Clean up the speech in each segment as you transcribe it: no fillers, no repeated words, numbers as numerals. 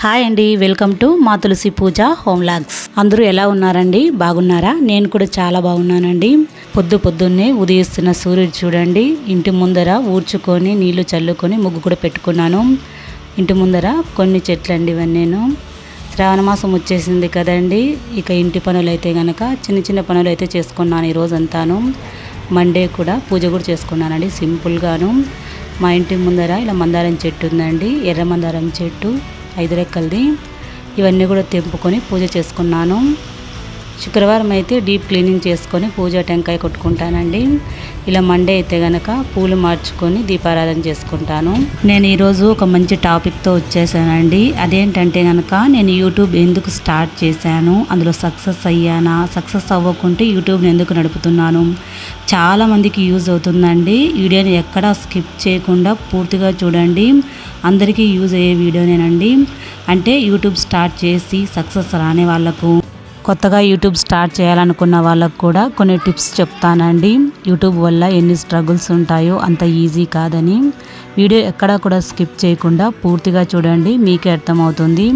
Hi అండి, welcome to మా తులసి పూజ home logs. అందరూ ఎలా ఉన్నారండి? బాగున్నారా? నేను కూడా చాలా బాగున్నానండి. పొద్దున్నే ఉదయిస్తున్న సూర్యుడు చూడండి. ఇంటి ముందర ఊడ్చుకొని నీళ్లు చల్లుకొని ముగ్గు కూడా పెట్టుకున్నాను. ఇంటి ముందర కొన్ని చెట్లండి ఇవన్నీను. శ్రావణ మాసం వచ్చేసింది కదండి. ఇక ఇంటి పనులు అయితే కనుక చిన్న పనులు అయితే చేసుకున్నాను ఈ రోజంతాను. మండే కూడా పూజ కూడా చేసుకున్నానండి సింపుల్గాను. మా ఇంటి ముందర ఇలా మందారం చెట్టు ఉందండి, ఎర్ర మందారం చెట్టు 5 రెక్కలది. ఇవన్నీ కూడా తెంపుకొని పూజ చేసుకున్నాను. శుక్రవారం అయితే డీప్ క్లీనింగ్ చేసుకొని పూజ టెంకాయ కొట్టుకుంటానండి. ఇలా మండే అయితే కనుక పూలు మార్చుకొని దీపారాధన చేసుకుంటాను. నేను ఈరోజు ఒక మంచి టాపిక్తో వచ్చేసానండి. అదేంటంటే కనుక నేను యూట్యూబ్ ఎందుకు స్టార్ట్ చేశాను, అందులో సక్సెస్ అయ్యానా, సక్సెస్ అవ్వకుంటే యూట్యూబ్ని ఎందుకు నడుపుతున్నాను, చాలామందికి యూజ్ అవుతుందండి. వీడియోని ఎక్కడా స్కిప్ చేయకుండా పూర్తిగా చూడండి. అందరికీ యూజ్ అయ్యే వీడియోనేనండి. అంటే యూట్యూబ్ స్టార్ట్ చేసి సక్సెస్ రాని వాళ్ళకు, కొత్తగా యూట్యూబ్ స్టార్ట్ చేయాలనుకున్న వాళ్ళకు కూడా కొన్ని టిప్స్ చెప్తానండి. యూట్యూబ్ వల్ల ఎన్ని స్ట్రగుల్స్ ఉంటాయో అంత ఈజీ కాదని. వీడియో ఎక్కడా కూడా స్కిప్ చేయకుండా పూర్తిగా చూడండి, మీకే అర్థమవుతుంది.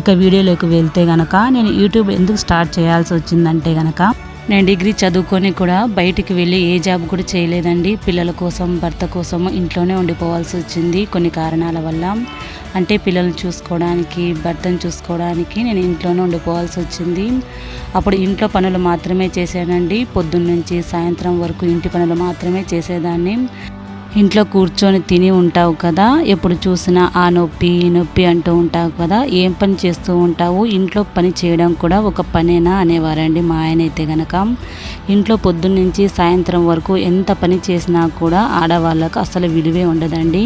ఇక వీడియోలోకి వెళ్తే కనుక నేను యూట్యూబ్ ఎందుకు స్టార్ట్ చేయాల్సి వచ్చిందంటే కనుక, నేను డిగ్రీ చదువుకొని కూడా బయటికి వెళ్ళి ఏ జాబ్ కూడా చేయలేదండి. పిల్లల కోసం, భర్త కోసం ఇంట్లోనే ఉండిపోవాల్సి వచ్చింది కొన్ని కారణాల వల్ల. అంటే పిల్లల్ని చూసుకోవడానికి, భర్తను చూసుకోవడానికి నేను ఇంట్లోనే ఉండిపోవాల్సి వచ్చింది. అప్పుడు ఇంట్లో పనులు మాత్రమే చేశానండి. పొద్దున్నుంచి సాయంత్రం వరకు ఇంటి పనులు మాత్రమే చేసేదాన్ని. ఇంట్లో కూర్చొని తిని ఉంటావు కదా, ఎప్పుడు చూసినా ఆ నొప్పి ఈ నొప్పి అంటూ ఉంటావు కదా, ఏం పని చేస్తూ ఉంటావు, ఇంట్లో పని చేయడం కూడా ఒక పనేనా అనేవారండి మా ఆయన అయితే గనక. ఇంట్లో పొద్దున్నుంచి సాయంత్రం వరకు ఎంత పని చేసినా కూడా ఆడవాళ్ళకు అసలు విలువే ఉండదండి.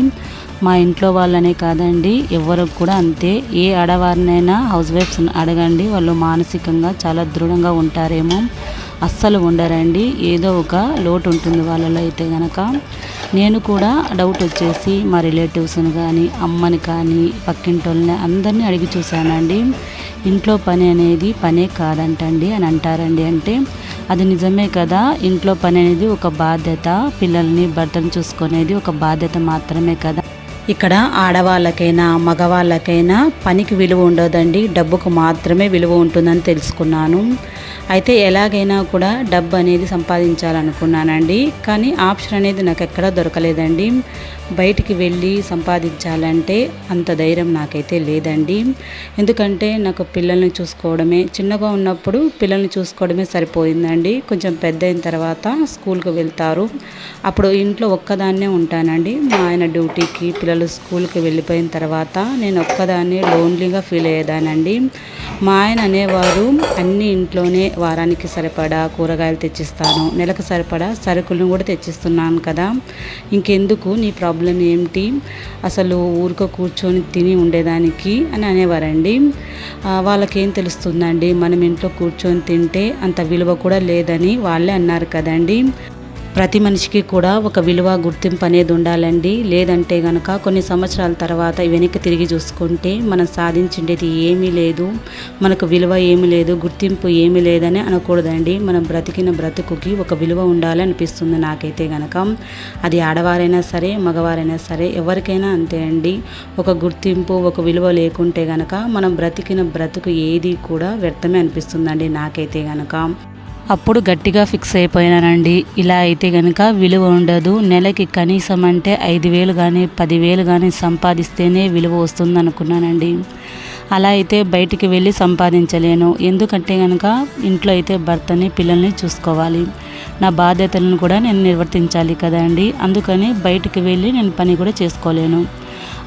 మా ఇంట్లో వాళ్ళనే కాదండి, ఎవరికి కూడా అంతే. ఏ ఆడవారినైనా హౌస్ వైఫ్స్ అడగండి, వాళ్ళు మానసికంగా చాలా దృఢంగా ఉంటారేమో, అస్సలు ఉండరండి. ఏదో ఒక లోటు ఉంటుంది వాళ్ళలో అయితే గనక. నేను కూడా డౌట్ వచ్చేసి మా రిలేటివ్స్ని కానీ, అమ్మని కానీ, పక్కింటోళ్ళని అందరినీ అడిగి చూశానండి. ఇంట్లో పని అనేది పనే కాదంటండి అని అంటారండి. అంటే అది నిజమే కదా. ఇంట్లో పని అనేది ఒక బాధ్యత, పిల్లల్ని భర్తను చూసుకునేది ఒక బాధ్యత మాత్రమే కదా. ఇక్కడ ఆడవాళ్ళకైనా మగవాళ్ళకైనా పనికి విలువ ఉండదండి, డబ్బుకు మాత్రమే విలువ ఉంటుందని తెలుసుకున్నాను. అయితే ఎలాగైనా కూడా డబ్బు అనేది సంపాదించాలనుకున్నానండి. కానీ ఆప్షన్ అనేది నాకు ఎక్కడా దొరకలేదండి. బయటికి వెళ్ళి సంపాదించాలంటే అంత ధైర్యం నాకైతే లేదండి. ఎందుకంటే నాకు పిల్లల్ని చూసుకోవడమే, చిన్నగా ఉన్నప్పుడు పిల్లల్ని చూసుకోవడమే సరిపోయిందండి. కొంచెం పెద్ద అయిన తర్వాత స్కూల్కి వెళ్తారు, అప్పుడు ఇంట్లో ఒక్కదాన్నే ఉంటానండి. మా ఆయన డ్యూటీకి, పిల్లలు స్కూల్కి వెళ్ళిపోయిన తర్వాత నేను ఒక్కదాన్నే లోన్లీగా ఫీల్ అయ్యేదానండి. మా ఆయన అనేవారు, అన్ని ఇంట్లోనే వారానికి సరిపడా కూరగాయలు తెచ్చిస్తాను, నెలకు సరిపడా సరుకులను కూడా తెచ్చిస్తున్నాను కదా, ఇంకెందుకు నీ ప్రాబ్లం ఏమిటి, అసలు ఊరికో కూర్చొని తిని ఉండేదానికి అని అనేవారండి. వాళ్ళకేం తెలుస్తుందండి, మనం ఇంట్లో కూర్చొని తింటే అంత విలువ కూడా లేదని వాళ్ళే అన్నారు కదండి. ప్రతి మనిషికి కూడా ఒక విలువ, గుర్తింపు అనేది ఉండాలండి. లేదంటే కనుక కొన్ని సంవత్సరాల తర్వాత వెనక్కి తిరిగి చూసుకుంటే మనం సాధించిండేది ఏమీ లేదు, మనకు విలువ ఏమీ లేదు, గుర్తింపు ఏమీ లేదని అనకూడదండి. మనం బ్రతికిన బ్రతుకుకి ఒక విలువ ఉండాలి అనిపిస్తుంది నాకైతే కనుక. అది ఆడవారైనా సరే, మగవారైనా సరే, ఎవరికైనా అంతే అండి. ఒక గుర్తింపు, ఒక విలువ లేకుంటే కనుక మనం బ్రతికిన బ్రతుకు ఏది కూడా వ్యర్థమే అనిపిస్తుందండి నాకైతే కనుక. అప్పుడు గట్టిగా ఫిక్స్ అయిపోయినానండి, ఇలా అయితే కనుక విలువ ఉండదు. నెలకి కనీసం అంటే 5,000 కానీ 10,000 కానీ సంపాదిస్తేనే విలువ వస్తుంది అనుకున్నానండి. అలా అయితే బయటికి వెళ్ళి సంపాదించలేను. ఎందుకంటే కనుక ఇంట్లో అయితే భర్తని, పిల్లల్ని చూసుకోవాలి, నా బాధ్యతలను కూడా నేను నిర్వర్తించాలి కదండి. అందుకని బయటికి వెళ్ళి నేను పని కూడా చేసుకోలేను.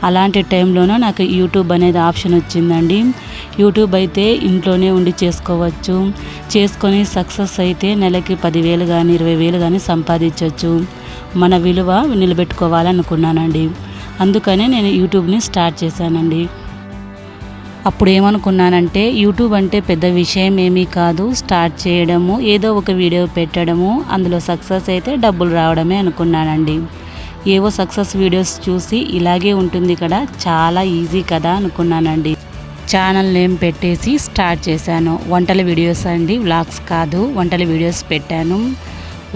అలాంటి టైంలోనే నాకు యూట్యూబ్ అనేది ఆప్షన్ వచ్చిందండి. యూట్యూబ్ అయితే ఇంట్లోనే ఉండి చేసుకోవచ్చు, చేసుకొని సక్సెస్ అయితే నెలకి 10,000 కానీ 20,000 కానీ సంపాదించవచ్చు. మన విలువ నిలబెట్టుకోవాలనుకున్నానండి. అందుకనే నేను యూట్యూబ్ని స్టార్ట్ చేశానండి. అప్పుడు ఏమనుకున్నానంటే, యూట్యూబ్ అంటే పెద్ద విషయం ఏమీ కాదు, స్టార్ట్ చేయడము, ఏదో ఒక వీడియో పెట్టడము, అందులో సక్సెస్ అయితే డబ్బులు రావడమే అనుకున్నానండి. ఏవో సక్సెస్ వీడియోస్ చూసి ఇలాగే ఉంటుంది కదా, చాలా ఈజీ కదా అనుకున్నానండి. ఛానల్ నేమ్ పెట్టేసి స్టార్ట్ చేశాను. వంటల వీడియోస్ అండి, వ్లాగ్స్ కాదు, వంటల వీడియోస్ పెట్టాను.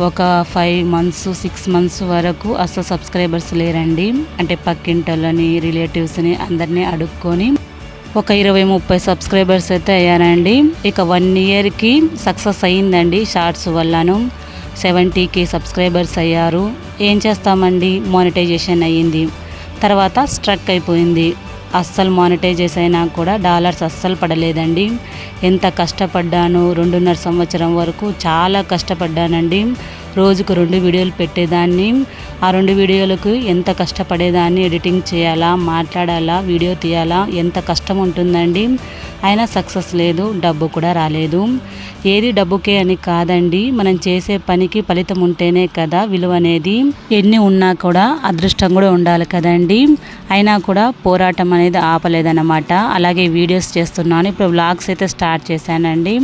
ఒక 5 months 6 months వరకు అసలు సబ్స్క్రైబర్స్ లేరండి. అంటే పక్కింటోళ్ళని, రిలేటివ్స్ని అందరినీ అడుక్కొని ఒక 20-30 సబ్స్క్రైబర్స్ అయితే అయ్యారండి. ఇక 1 ఇయర్కి సక్సెస్ అయ్యిందండి షార్ట్స్ వల్లను. 70K సబ్స్క్రైబర్స్ అయ్యారు. ఏం చేస్తామండి, మానిటైజేషన్ అయ్యింది. తర్వాత స్ట్రక్ అయిపోయింది. అస్సలు మానిటైజేస్ అయినా కూడా డాలర్స్ అస్సలు పడలేదండి. ఎంత కష్టపడ్డాను, 2.5 సంవత్సరం వరకు చాలా కష్టపడ్డానండి. రోజుకు 2 వీడియోలు పెట్టేదాన్ని. ఆ 2 వీడియోలకు ఎంత కష్టపడేదాన్ని. ఎడిటింగ్ చేయాలా, మాట్లాడాలా, వీడియో తీయాలా, ఎంత కష్టం ఉంటుందండి. అయినా సక్సెస్ లేదు, డబ్బు కూడా రాలేదు. ఏది డబ్బుకే అని కాదండి, మనం చేసే పనికి ఫలితం ఉంటేనే కదా విలువ అనేది. ఎన్ని ఉన్నా కూడా అదృష్టం కూడా ఉండాలి కదండి. అయినా కూడా పోరాటం అనేది ఆపలేదన్నమాట. అలాగే వీడియోస్ చేస్తున్నాను. ఇప్పుడు వ్లాగ్స్ అయితే స్టార్ట్ చేశానండి.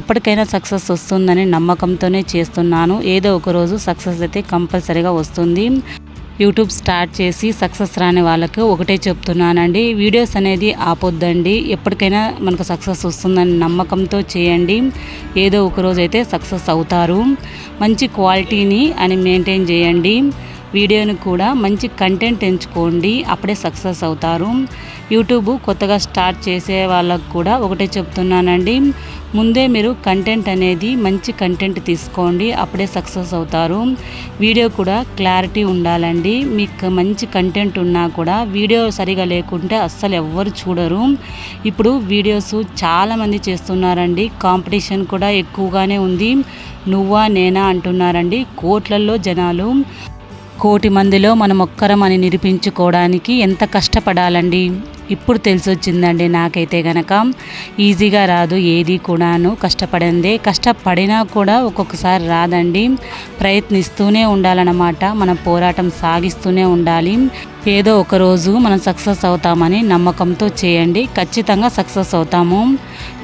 ఎప్పటికైనా సక్సెస్ వస్తుందని నమ్మకంతోనే చేస్తున్నాను. ఏదో ఒక రోజు సక్సెస్ అయితే కంపల్సరీగా వస్తుంది. యూట్యూబ్ స్టార్ట్ చేసి సక్సెస్ రాని వాళ్ళకు ఒకటే చెప్తున్నానండి, వీడియోస్ అనేది ఆపొద్దండి. ఎప్పటికైనా మనకు సక్సెస్ వస్తుందని నమ్మకంతో చేయండి. ఏదో ఒక రోజు అయితే సక్సెస్ అవుతారు. మంచి క్వాలిటీని అని మెయింటైన్ చేయండి. వీడియోని కూడా మంచి కంటెంట్ ఎంచుకోండి, అప్పుడే సక్సెస్ అవుతారు. యూట్యూబ్ కొత్తగా స్టార్ట్ చేసే వాళ్ళకు కూడా ఒకటే చెప్తున్నానండి, ముందే మీరు కంటెంట్ అనేది మంచి కంటెంట్ తీసుకోండి, అప్పుడే సక్సెస్ అవుతారు. వీడియో కూడా క్లారిటీ ఉండాలండి. మీకు మంచి కంటెంట్ ఉన్నా కూడా వీడియో సరిగా లేకుంటే అస్సలు ఎవ్వరు చూడరు. ఇప్పుడు వీడియోస్ చాలామంది చేస్తున్నారండి. కాంపిటీషన్ కూడా ఎక్కువగానే ఉంది. నువ్వా నేనా అంటున్నారండి. కోట్లల్లో జనాలు. 1,000,000 మందిలో మనం ఒక్కరం అని నిరూపించుకోవడానికి ఎంత కష్టపడాలండి. ఇప్పుడు తెలిసొచ్చిందండి నాకైతే గనక. ఈజీగా రాదు ఏది కూడాను, కష్టపడిందే. కష్టపడినా కూడా ఒక్కొక్కసారి రాదండి. ప్రయత్నిస్తూనే ఉండాలన్నమాట. మనం పోరాటం సాగిస్తూనే ఉండాలి. ఏదో ఒక రోజు మనం సక్సెస్ అవుతామని నమ్మకంతో చేయండి, ఖచ్చితంగా సక్సెస్ అవుతాము.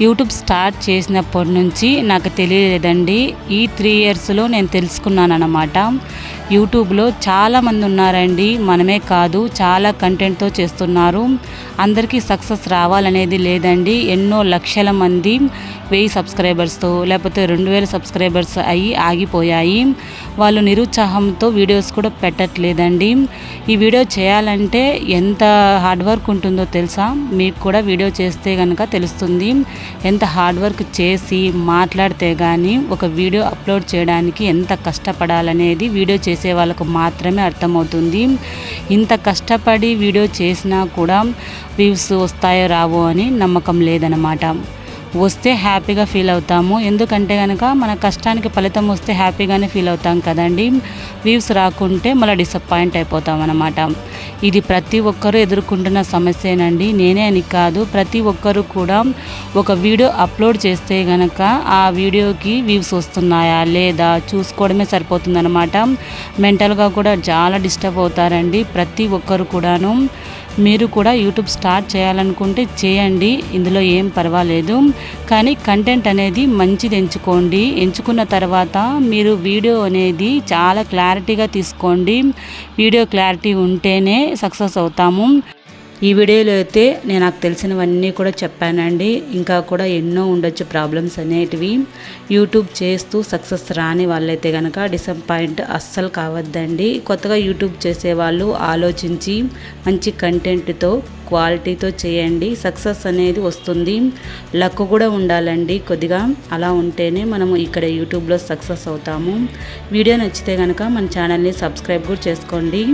యూట్యూబ్ స్టార్ట్ చేసినప్పటి నుంచి నాకు తెలియలేదండి. ఈ 3 ఇయర్స్లో నేను తెలుసుకున్నాను అన్నమాట. యూట్యూబ్లో చాలామంది ఉన్నారండి, మనమే కాదు, చాలా కంటెంట్తో చేస్తున్నారు. అందరికీ సక్సెస్ రావాలనేది లేదండి. ఎన్నో లక్షల మంది 1000 సబ్స్క్రైబర్స్తో లేకపోతే 2000 సబ్స్క్రైబర్స్ అయ్యి ఆగిపోయాయి. వాళ్ళు నిరుత్సాహంతో వీడియోస్ కూడా పెట్టట్లేదండి. ఈ వీడియో చేయాలంటే ఎంత హార్డ్ వర్క్ ఉంటుందో తెలుసా? మీకు కూడా వీడియో చేస్తే కనుక తెలుస్తుంది. ఎంత హార్డ్ వర్క్ చేసి మాట్లాడితే కానీ ఒక వీడియో అప్లోడ్ చేయడానికి ఎంత కష్టపడాలనేది వీడియో చేసే వాళ్ళకు మాత్రమే అర్థమవుతుంది. ఇంత కష్టపడి వీడియో చేసినా కూడా వ్యూస్ వస్తాయో రావో అని నమ్మకం లేదనమాట. వస్తే హ్యాపీగా ఫీల్ అవుతాము. ఎందుకంటే కనుక మన కష్టానికి ఫలితం వస్తే హ్యాపీగానే ఫీల్ అవుతాం కదండి. వ్యూస్ రాకుంటే మళ్ళీ డిసప్పాయింట్ అయిపోతాం అన్నమాట. ఇది ప్రతి ఒక్కరూ ఎదుర్కొంటున్న సమస్యేనండి. నేనే అని కాదు, ప్రతి ఒక్కరు కూడా ఒక వీడియో అప్లోడ్ చేస్తే కనుక ఆ వీడియోకి వ్యూస్ వస్తున్నాయా లేదా చూసుకోవడమే సరిపోతుందన్నమాట. మెంటల్గా కూడా చాలా డిస్టర్బ్ అవుతారండి ప్రతి ఒక్కరు కూడాను. మీరు కూడా యూట్యూబ్ స్టార్ట్ చేయాలనుకుంటే చేయండి, ఇందులో ఏం పర్వాలేదు. కానీ కంటెంట్ అనేది మంచిది ఎంచుకోండి. ఎంచుకున్న తర్వాత మీరు వీడియో అనేది చాలా క్లారిటీగా తీసుకోండి. వీడియో క్లారిటీ ఉంటేనే సక్సెస్ అవుతాము. ఈ వీడియోలో అయితే నాకు తెలిసినవన్నీ కూడా చెప్పానండి. ఇంకా కూడా ఎన్నో ఉండొచ్చు ప్రాబ్లమ్స్ అనేటివి. యూట్యూబ్ చేస్తూ సక్సెస్ రాని వాళ్ళైతే కనుక డిసప్పాయింట్ అస్సలు కావద్దండి. కొత్తగా యూట్యూబ్ చేసేవాళ్ళు ఆలోచించి మంచి కంటెంట్తో క్వాలిటీతో చేయండి, సక్సెస్ అనేది వస్తుంది. లక్ కూడా ఉండాలండి కొద్దిగా, అలా ఉంటేనే మనము ఇక్కడ యూట్యూబ్లో సక్సెస్ అవుతాము. వీడియో నచ్చితే కనుక మన ఛానల్ని సబ్స్క్రైబ్ కూడా చేసుకోండి.